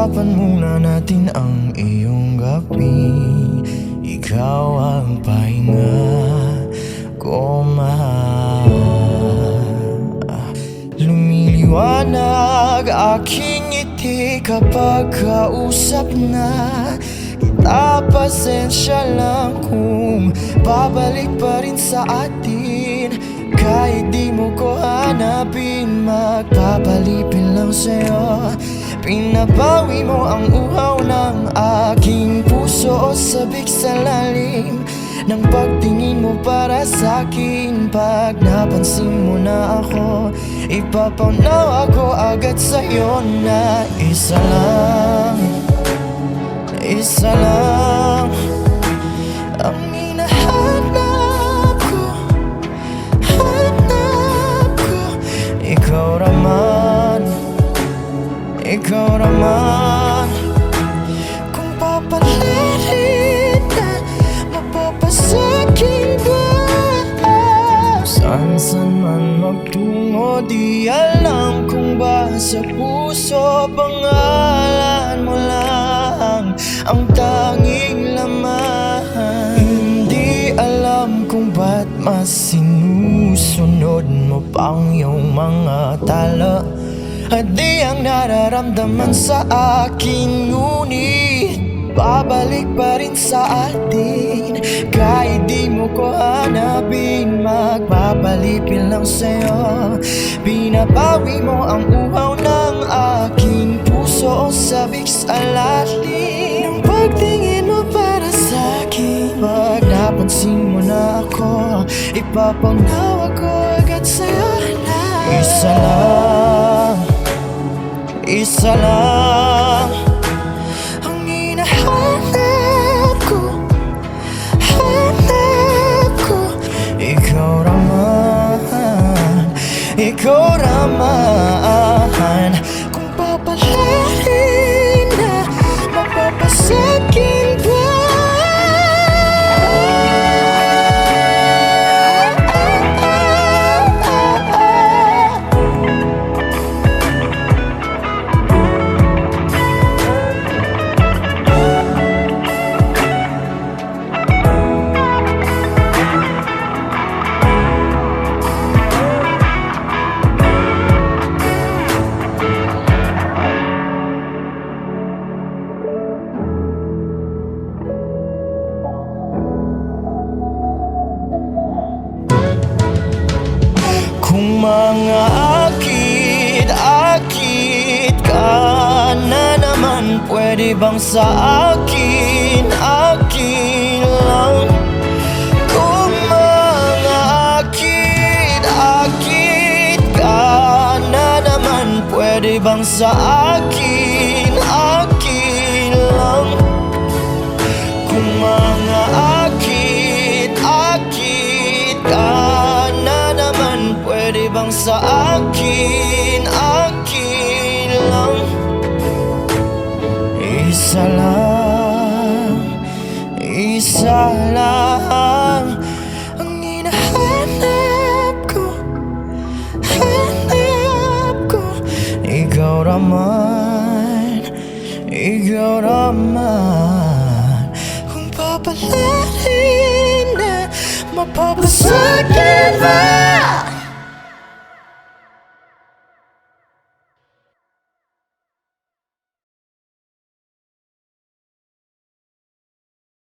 Pag-usapan muna natin ang iyong gabi. Ikaw ang pahinga ko, lumiliwanag aking ngiti kapag kausap na kita. Pasensya lang kung babalik pa rin sa atin. Kahit di mo ko hanapin, magpapalipin lang sa'yo. Pinabawi mo ang uhaw ng aking puso, sabik sa lalim ng pagtingin mo para sa'kin. Pag napansin mo na ako, ipapaunaw ako agad sa'yo na isa lang ang hinahanap ko. Ikaw raman. Kung papalirin na, mapapasakin ba? Saan man magtungo, di alam kung ba sa puso. Pangalan mo lang ang tanging laman. Hindi alam kung ba't mas sinusunod mo pang iyong mga tala. At di ang nararamdaman sa akin, ngunit babalik pa rin sa atin. Kahit di mo ko hanapin, magpapalipin lang sa'yo. Pinabawi mo ang uhaw ng aking puso, sabik sa lalim ng pagtingin mo para sa'kin. Pag napansin mo na ako, ipapaunaw ako agad sa'yo na isa lang ang hinahanap ko. Ikaw raman. Kung papalarin na, mapapasakin ba? Kung mga akit ka na naman, pwede bang sa akin lang? Kung mga akit ka na naman, pwede bang sa akin lang? Kung mga akit ka na naman, pwede bang sa akin lang? Isa lang ang hinahanap ko. Ikaw raman. Kung papalarin na, mapapasakin